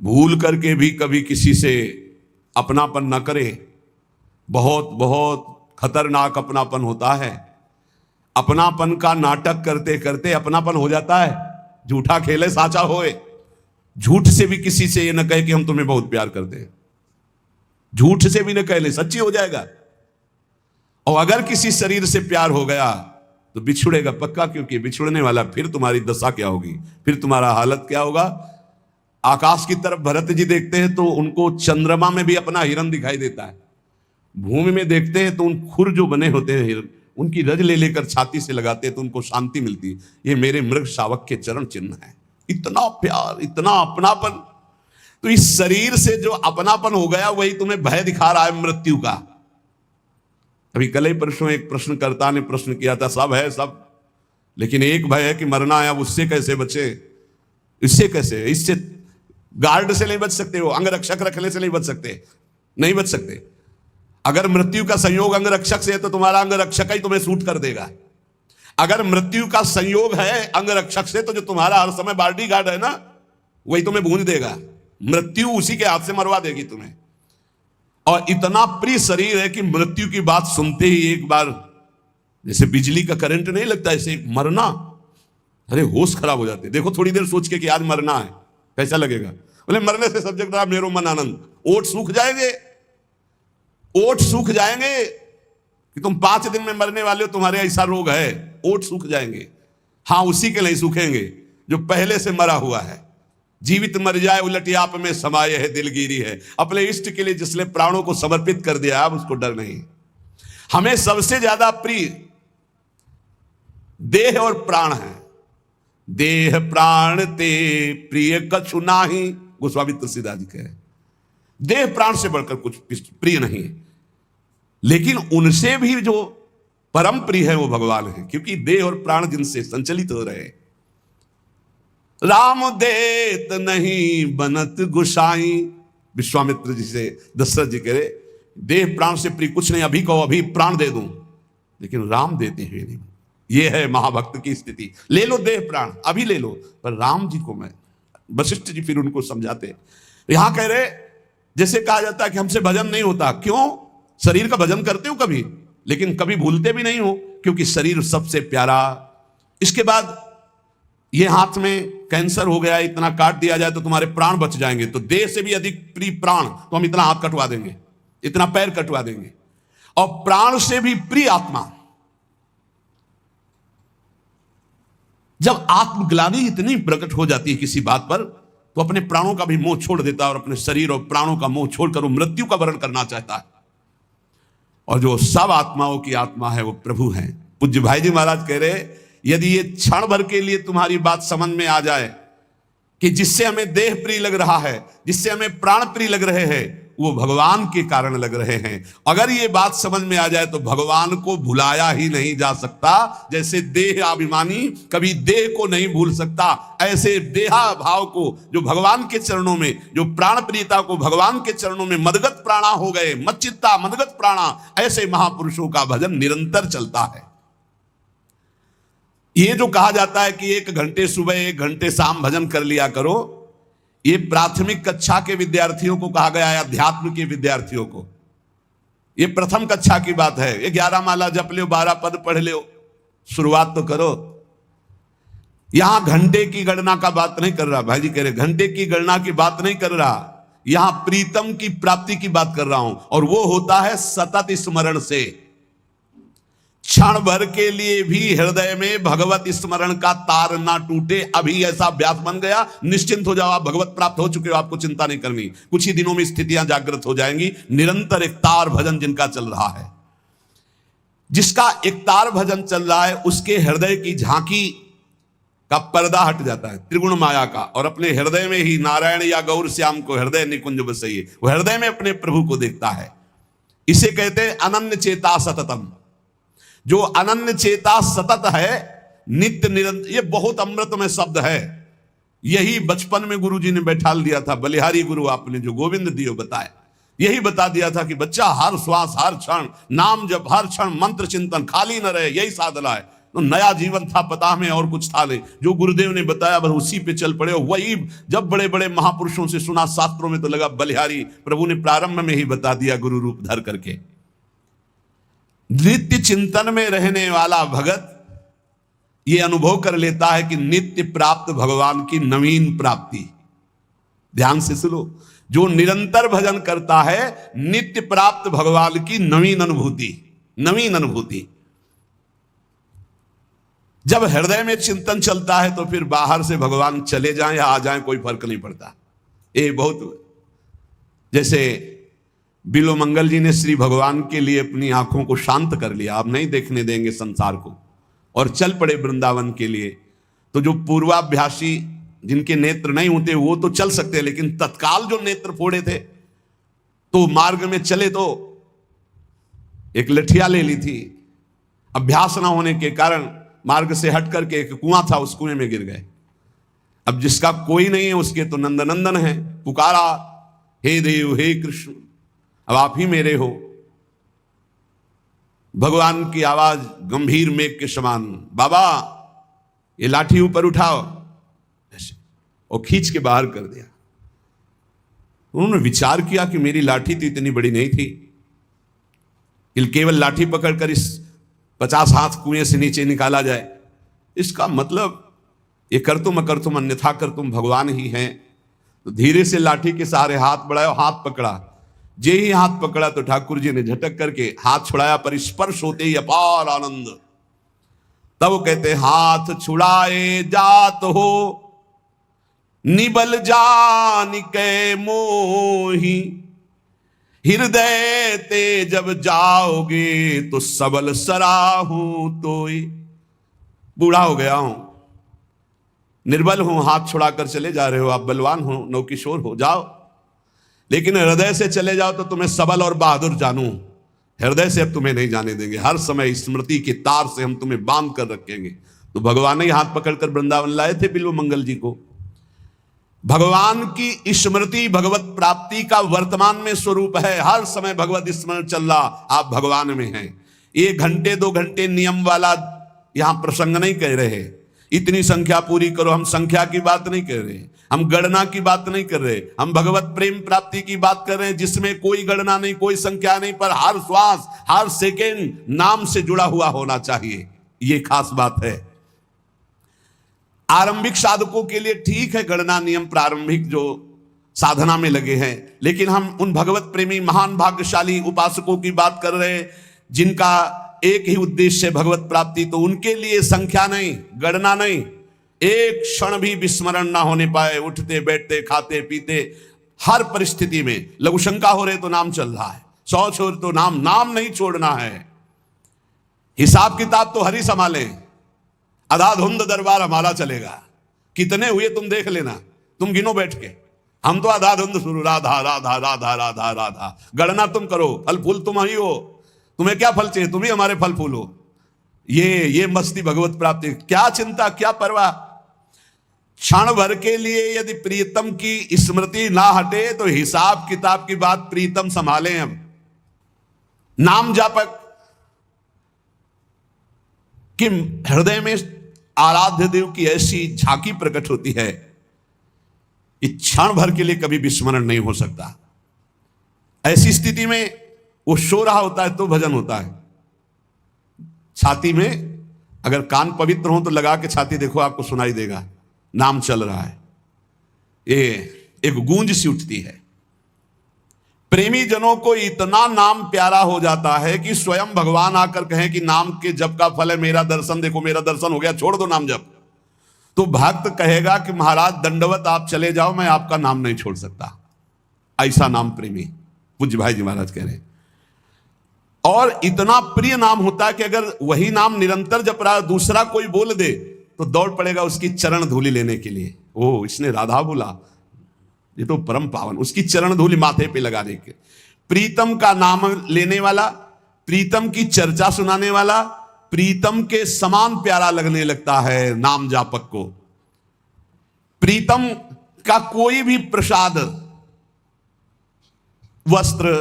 भूल करके भी कभी किसी से अपनापन न करे। बहुत बहुत खतरनाक अपनापन होता है। अपनापन का नाटक करते करते अपनापन हो जाता है। झूठा खेले साचा होए। झूठ से भी किसी से ये न कहे कि हम तुम्हें बहुत प्यार करते हैं, झूठ से भी न कह ले, सच्ची हो जाएगा। और अगर किसी शरीर से प्यार हो गया तो बिछुड़ेगा पक्का, क्योंकि बिछुड़ने वाला फिर तुम्हारी दशा क्या होगी, फिर तुम्हारा हालत क्या होगा। आकाश की तरफ भरत जी देखते हैं तो उनको चंद्रमा में भी अपना हिरन दिखाई देता है। भूमि में देखते हैं तो उन खुर जो बने होते हैं हिरन, उनकी रज ले लेकर छाती से लगाते हैं तो उनको शांति मिलती है। ये मेरे मृग शावक के चरण चिन्ह है। इतना प्यार, इतना अपनापन। तो इस शरीर से जो अपनापन हो गया वही तुम्हें भय दिखा रहा है मृत्यु का। अभी कल ही परसों एक प्रश्नकर्ता ने प्रश्न किया था, सब है सब, लेकिन एक भय है कि मरना है, अब उससे कैसे बचे। इससे कैसे, इससे गार्ड से नहीं बच सकते हो, अंगरक्षक रखने से नहीं बच सकते, नहीं बच सकते। अगर मृत्यु का संयोग अंगरक्षक से है तो तुम्हारा अंगरक्षक ही तुम्हें सूट कर देगा। अगर मृत्यु का संयोग है अंगरक्षक से तो जो तुम्हारा हर समय बॉडी गार्ड है ना, वही तुम्हें भूंज देगा। मृत्यु उसी के हाथ से मरवा देगी तुम्हें। और इतना प्रिय शरीर है कि मृत्यु की बात सुनते ही एक बार जैसे बिजली का करंट नहीं लगता, ऐसे मरना, अरे होश खराब हो जाते। देखो थोड़ी देर सोच के कि आज मरना है, कैसा लगेगा। बोले मरने से सब जगह मेरो मन आनंद। ओठ सूख जाएंगे, ओठ सूख जाएंगे कि तुम 5 दिन में मरने वाले हो, तुम्हारे ऐसा रोग है, ओठ सूख जाएंगे। हाँ, उसी के लिए सूखेंगे जो पहले से मरा हुआ है। जीवित मर जाए उलटी आप में समाये है दिलगिरी है। अपने इष्ट के लिए जिसने प्राणों को समर्पित कर दिया, अब उसको डर नहीं। हमें सबसे ज्यादा प्रिय देह और प्राण है। देह प्राण ते प्रिय कछु नाही, गोस्वामी तुलसीदास जी कहे। देह प्राण से बढ़कर कुछ प्रिय नहीं है, लेकिन उनसे भी जो परम प्रिय है वो भगवान है, क्योंकि देह और प्राण जिनसे संचलित हो रहे हैं। राम देत नहीं बनत गुसाई, विश्वामित्र जी से दशरथ जी कह रहे, देह प्राण से प्रिय कुछ नहीं, अभी कहो अभी प्राण दे दूं, लेकिन राम देते हुए नहीं। ये है महाभक्त की स्थिति। ले लो देह प्राण, अभी ले लो, पर राम जी को मैं, वशिष्ठ जी फिर उनको समझाते। यहां कह रहे जैसे कहा जाता है कि हमसे भजन नहीं होता। क्यों? शरीर का भजन करते हो कभी, लेकिन कभी भूलते भी नहीं हो, क्योंकि शरीर सबसे प्यारा। इसके बाद ये हाथ में कैंसर हो गया, इतना काट दिया जाए तो तुम्हारे प्राण बच जाएंगे, तो देह से भी अधिक प्रिय प्राण, तो हम इतना हाथ कटवा देंगे, इतना पैर कटवा देंगे। और प्राण से भी प्रिय आत्मा। जब आत्मग्लानि इतनी प्रकट हो जाती है किसी बात पर, तो अपने प्राणों का भी मोह छोड़ देता है और अपने शरीर और प्राणों का मोह छोड़कर वो मृत्यु का वरण करना चाहता है। और जो सब आत्माओं की आत्मा है वो प्रभु है। पूज्य भाई जी महाराज कह रहे, यदि ये क्षण भर के लिए तुम्हारी बात समझ में आ जाए कि जिससे हमें देह प्रिय लग रहा है, जिससे हमें प्राण प्रिय लग रहे हैं, वो भगवान के कारण लग रहे हैं। अगर ये बात समझ में आ जाए तो भगवान को भुलाया ही नहीं जा सकता। जैसे देह अभिमानी कभी देह को नहीं भूल सकता, ऐसे देहा भाव को जो भगवान के चरणों में, जो प्राण प्रियता को भगवान के चरणों में मदगत प्राणा हो गए, मच्चित्ता मदगत प्राणा, ऐसे महापुरुषों का भजन निरंतर चलता है। ये जो कहा जाता है कि 1 घंटे सुबह 1 घंटे शाम भजन कर लिया करो, ये प्राथमिक कक्षा के विद्यार्थियों को कहा गया है, अध्यात्म के विद्यार्थियों को। ये प्रथम कक्षा की बात है। ये 11 माला जप लो, 12 पद पढ़ लो, शुरुआत तो करो। यहां घंटे की गणना का बात नहीं कर रहा। भाई जी कह रहे घंटे की गणना की बात नहीं कर रहा, यहां प्रीतम की प्राप्ति की बात कर रहा हूं। और वो होता है सतत स्मरण से। क्षण भर के लिए भी हृदय में भगवत स्मरण का तार ना टूटे। अभी ऐसा अभ्यास बन गया, निश्चिंत हो जाओ, आप भगवत प्राप्त हो चुके हो, आपको चिंता नहीं करनी। कुछ ही दिनों में स्थितियां जागृत हो जाएंगी। निरंतर एक तार भजन जिनका चल रहा है, जिसका एक तार भजन चल रहा है, उसके हृदय की झांकी का पर्दा हट जाता है त्रिगुण माया का, और अपने हृदय में ही नारायण या गौर श्याम को हृदय निकुंज बसइए, वो हृदय में अपने प्रभु को देखता है। इसे कहते हैं अनन्य चेता सततम। जो अनन्य चेता सतत है, नित्य निरंतर, ये बहुत अमृतमय शब्द है। यही बचपन में गुरु जी ने बैठा दिया था, बलिहारी गुरु आपने जो गोविंद दियो बताए, यही बता दिया था कि बच्चा हर श्वास हर क्षण नाम जब, हर क्षण मंत्र चिंतन, खाली न रहे, यही साधना है। तो नया जीवन था, पता में और कुछ था नहीं। जो गुरुदेव ने बताया बस उसी पे चल पड़े। वही जब बड़े बड़े महापुरुषों से सुना, शास्त्रों में तो लगा बलिहारी, प्रभु ने प्रारंभ में ही बता दिया गुरु रूप धर करके। नित्य चिंतन में रहने वाला भगत ये अनुभव कर लेता है कि नित्य प्राप्त भगवान की नवीन प्राप्ति। ध्यान से सुनो, जो निरंतर भजन करता है, नित्य प्राप्त भगवान की नवीन अनुभूति, नवीन अनुभूति। जब हृदय में चिंतन चलता है तो फिर बाहर से भगवान चले जाएं या आ जाएं कोई फर्क नहीं पड़ता। ये बहुत, जैसे बिलोमंगल जी ने श्री भगवान के लिए अपनी आंखों को शांत कर लिया, अब नहीं देखने देंगे संसार को, और चल पड़े वृंदावन के लिए। तो जो पूर्वाभ्यासी जिनके नेत्र नहीं होते वो तो चल सकते, लेकिन तत्काल जो नेत्र फोड़े थे तो मार्ग में चले तो एक लठिया ले ली थी। अभ्यास ना होने के कारण मार्ग से हट करके एक कुआं था, उस कुएं में गिर गए। अब जिसका कोई नहीं है उसके तो नंदनंदन है, पुकारा हे देव हे कृष्ण अब आप ही मेरे हो। भगवान की आवाज गंभीर मेघ के समान, बाबा ये लाठी ऊपर उठाओ, ऐसे, और खींच के बाहर कर दिया। उन्होंने विचार किया कि मेरी लाठी तो इतनी बड़ी नहीं थी, केवल लाठी पकड़कर इस 50 हाथ कुएं से नीचे निकाला जाए। इसका मतलब ये कर तुम अकर तुम अन्यथा कर तुम भगवान ही हैं। तो धीरे से लाठी के सहारे हाथ बढ़ाया, हाथ पकड़ा। जे ही हाथ पकड़ा तो ठाकुर जी ने झटक करके हाथ छुड़ाया, पर स्पर्श होते ही अपार आनंद। तब कहते हाथ छुड़ाए जात हो निबल जान के मोही, हृदय ते जब जाओगे तो सबल सराहू तोय। बूढ़ा हो गया हूं, निर्बल हूं, हाथ छुड़ाकर चले जा रहे हो, आप बलवान हो, नवकिशोर हो, जाओ, लेकिन हृदय से चले जाओ तो तुम्हें सबल और बहादुर जानू। हृदय से अब तुम्हें नहीं जाने देंगे, हर समय स्मृति के तार से हम तुम्हें बांध कर रखेंगे। तो भगवान ने हाथ पकड़कर वृंदावन लाए थे बिल्वमंगल जी को। भगवान की स्मृति भगवत प्राप्ति का वर्तमान में स्वरूप है। हर समय भगवत स्मरण चल रहा, आप भगवान में हैं। 1 घंटे 2 घंटे नियम वाला यहां प्रसंग नहीं कह रहे, इतनी संख्या पूरी करो, हम संख्या की बात नहीं कर रहे, हम गणना की बात नहीं कर रहे, हम भगवत प्रेम प्राप्ति की बात कर रहे हैं, जिसमें कोई गणना नहीं, कोई संख्या नहीं, पर हर श्वास हर सेकेंड नाम से जुड़ा हुआ होना चाहिए। ये खास बात है। आरंभिक साधकों के लिए ठीक है गणना नियम, प्रारंभिक जो साधना में लगे हैं, लेकिन हम उन भगवत प्रेमी महान भाग्यशाली उपासकों की बात कर रहे हैं जिनका एक ही उद्देश्य है भगवत प्राप्ति। तो उनके लिए संख्या नहीं, गणना नहीं, एक क्षण भी विस्मरण ना होने पाए। उठते बैठते खाते पीते हर परिस्थिति में, लघु शंका हो रहे तो नाम चल रहा है, शौच हो तो नाम नहीं छोड़ना है। हिसाब किताब तो हरि संभाले, अधाधुंध दरबार हमारा चलेगा। कितने हुए तुम देख लेना, तुम गिनो बैठ के, हम तो अधाधुंध शुरू, राधा राधा राधा राधा राधा। गणना तुम करो, फल फूल तुम ही हो, तुम्हें क्या फल चाहिए, तुम ही हमारे फल फूल हो। ये मस्ती भगवत प्राप्ति, क्या चिंता क्या परवाह। क्षण भर के लिए यदि प्रीतम की स्मृति ना हटे तो हिसाब किताब की बात प्रीतम संभालें। हम नाम जापक कि हृदय में आराध्य देव की ऐसी झांकी प्रकट होती है, इस क्षण भर के लिए कभी विस्मरण नहीं हो सकता। ऐसी स्थिति में वो सो रहा होता है तो भजन होता है। छाती में अगर कान पवित्र हो तो लगा के छाती देखो, आपको सुनाई देगा नाम चल रहा है। ये एक गूंज सी उठती है। प्रेमी जनों को इतना नाम प्यारा हो जाता है कि स्वयं भगवान आकर कहें कि नाम के जप का फल है मेरा दर्शन, देखो मेरा दर्शन हो गया, छोड़ दो नाम जप। तो भक्त कहेगा कि महाराज दंडवत, आप चले जाओ, मैं आपका नाम नहीं छोड़ सकता। ऐसा नाम प्रेमी पूज्य भाई जी महाराज कह रहे हैं। और इतना प्रिय नाम होता है कि अगर वही नाम निरंतर जप रहा दूसरा कोई बोल दे तो दौड़ पड़ेगा उसकी चरण धूलि लेने के लिए। ओ इसने राधा बोला, ये तो परम पावन, उसकी चरण धूलि माथे पे लगाने के। प्रीतम का नाम लेने वाला, प्रीतम की चर्चा सुनाने वाला, प्रीतम के समान प्यारा लगने लगता है नाम जापक को। प्रीतम का कोई भी प्रसाद, वस्त्र,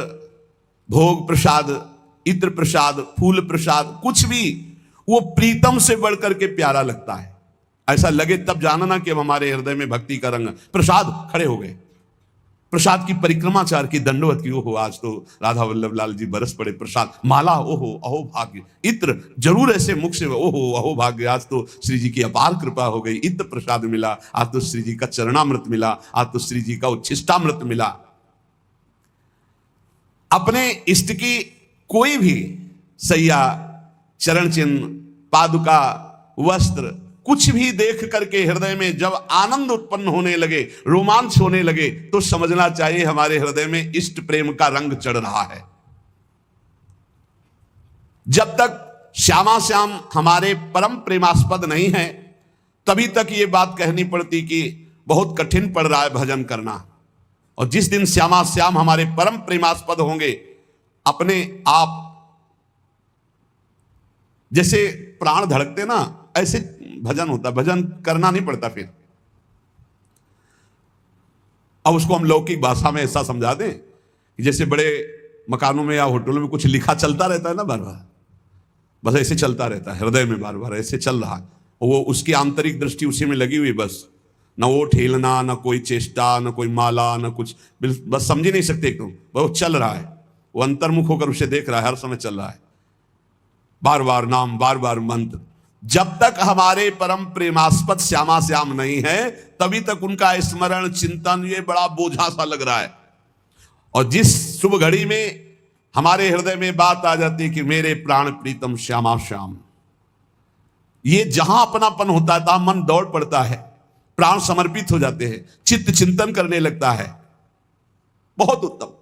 भोग प्रसाद, इत्र प्रसाद, फूल प्रसाद, कुछ भी वो प्रीतम से बढ़कर के प्यारा लगता है। ऐसा लगे तब जानना कि अब हमारे हृदय में भक्ति का रंग। प्रसाद, खड़े हो गए, प्रसाद की परिक्रमाचार की, दंडवत की। ओहो, आज तो राधा वल्लभ लाल जी बरस पड़े। प्रसाद, माला, ओहो अहो भाग्य। इत्र, जरूर ऐसे मुख से, ओहो अहो भाग्य, आज तो श्री जी की अपार कृपा हो गई। इत्र प्रसाद मिला, आज तो श्री जी का चरणामृत मिला, आज तो श्री जी का उच्छिष्टामृत मिला। अपने इष्ट की कोई भी सैया, चरण चिन्ह, पादुका, वस्त्र, कुछ भी देख करके हृदय में जब आनंद उत्पन्न होने लगे, रोमांच होने लगे, तो समझना चाहिए हमारे हृदय में इष्ट प्रेम का रंग चढ़ रहा है। जब तक श्यामा श्याम हमारे परम प्रेमास्पद नहीं है, तभी तक ये बात कहनी पड़ती कि बहुत कठिन पड़ रहा है भजन करना। और जिस दिन श्यामा श्याम हमारे परम प्रेमास्पद होंगे, अपने आप जैसे प्राण धड़कते ना, ऐसे भजन होता, भजन करना नहीं पड़ता फिर। अब उसको हम लौकिक भाषा में ऐसा समझा दें कि जैसे बड़े मकानों में या होटलों में कुछ लिखा चलता रहता है ना बार बार, बस ऐसे चलता रहता है हृदय में, बार बार ऐसे चल रहा है। वो उसकी आंतरिक दृष्टि उसी में लगी हुई, बस न वो ठेलना, न कोई चेष्टा, न कोई माला, न कुछ, बस समझ ही नहीं सकते एकदम, वो चल रहा है। वो अंतर्मुख होकर उसे देख रहा है, हर समय चल रहा है, बार बार नाम, बार बार मंत्र। जब तक हमारे परम प्रेमास्पद श्यामा श्याम नहीं है, तभी तक उनका स्मरण, चिंतन, ये बड़ा बोझा सा लग रहा है। और जिस शुभ घड़ी में हमारे हृदय में बात आ जाती है कि मेरे प्राण प्रीतम श्यामा श्याम, ये जहां अपनापन होता है, तहां मन दौड़ पड़ता है, प्राण समर्पित हो जाते हैं, चित्त चिंतन करने लगता है। बहुत उत्तम।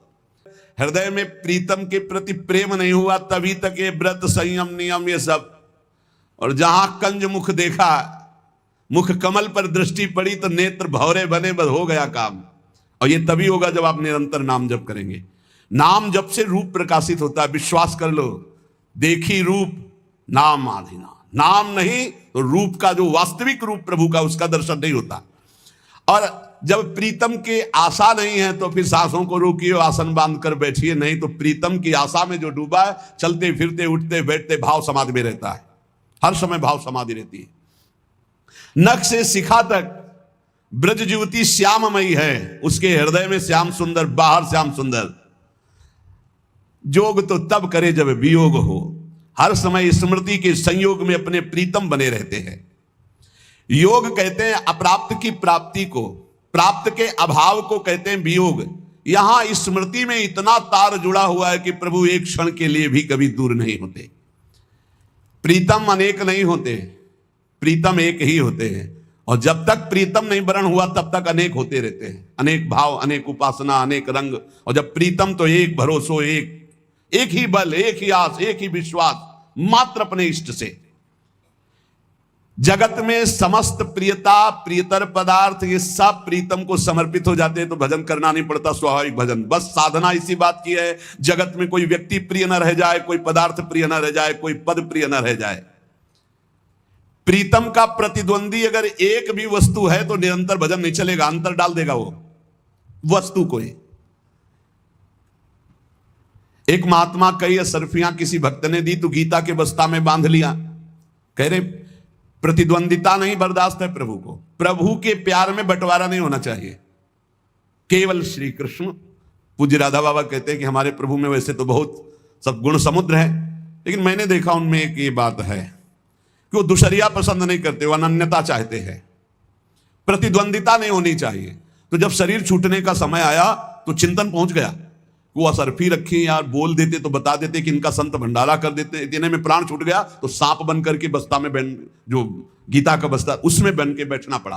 हृदय में प्रीतम के प्रति प्रेम नहीं हुआ, तभी तक ये व्रत, संयम, नियम, ये सब। और जहां कंज मुख देखा, मुख कमल पर दृष्टि पड़ी, तो नेत्र भौरे बने, बस हो गया काम। और ये तभी होगा जब आप निरंतर नाम जप करेंगे। नाम जप से रूप प्रकाशित होता है, विश्वास कर लो। देखी रूप नाम आधीना, नाम नहीं तो रूप का जो वास्तविक रूप प्रभु का, उसका दर्शन नहीं होता। और जब प्रीतम के आशा नहीं है, तो फिर सांसों को रोकिए, आसन बांध कर बैठिए, नहीं तो प्रीतम की आशा में जो डूबा है, चलते फिरते, उठते बैठते भाव समाधि में रहता है, हर समय भाव समाधि रहती है। नख से शिखा तक ब्रज युवती श्याममयी है, उसके हृदय में श्याम सुंदर, बाहर श्याम सुंदर। जोग तो तब करे जब वियोग हो, हर समय स्मृति के संयोग में अपने प्रीतम बने रहते हैं। योग कहते हैं अप्राप्त की प्राप्ति को, प्राप्त के अभाव को कहते हैं वियोग। यहां स्मृति में इतना तार जुड़ा हुआ है कि प्रभु एक क्षण के लिए भी कभी दूर नहीं होते। प्रीतम अनेक नहीं होते, प्रीतम एक ही होते हैं। और जब तक प्रीतम नहीं वरण हुआ, तब तक अनेक होते रहते हैं, अनेक भाव, अनेक उपासना, अनेक रंग। और जब प्रीतम, तो एक भरोसो, एक ही बल, एक ही आस, एक ही विश्वास, मात्र अपने इष्ट से। जगत में समस्त प्रियता, प्रियतर पदार्थ, ये सब प्रीतम को समर्पित हो जाते हैं, तो भजन करना नहीं पड़ता, स्वाभाविक भजन। बस साधना इसी बात की है, जगत में कोई व्यक्ति प्रिय न रह जाए, कोई पदार्थ प्रिय न रह जाए, कोई पद प्रिय न रह जाए। प्रीतम का प्रतिद्वंदी अगर एक भी वस्तु है, तो निरंतर भजन नहीं चलेगा, अंतर डाल देगा वो वस्तु को ही। एक महात्मा कई असरफियां किसी भक्त ने दी, तो गीता के बस्ता में बांध लिया। कह रहे प्रतिद्वंदिता नहीं बर्दाश्त है प्रभु को, प्रभु के प्यार में बंटवारा नहीं होना चाहिए, केवल श्री कृष्ण। पूज्य राधा बाबा कहते हैं कि हमारे प्रभु में वैसे तो बहुत सब गुण समुद्र है, लेकिन मैंने देखा उनमें एक ये बात है कि वो दुशरिया पसंद नहीं करते, वो अनन्यता चाहते हैं, प्रतिद्वंदिता नहीं होनी चाहिए। तो जब शरीर छूटने का समय आया, तो चिंतन पहुंच गया, वो असरफी रखी यार, बोल देते तो बता देते कि इनका संत भंडारा कर देते। इतने में प्राण छूट गया, तो सांप बन करके बस्ता में जो गीता का बस्ता, उसमें बन के बैठना पड़ा।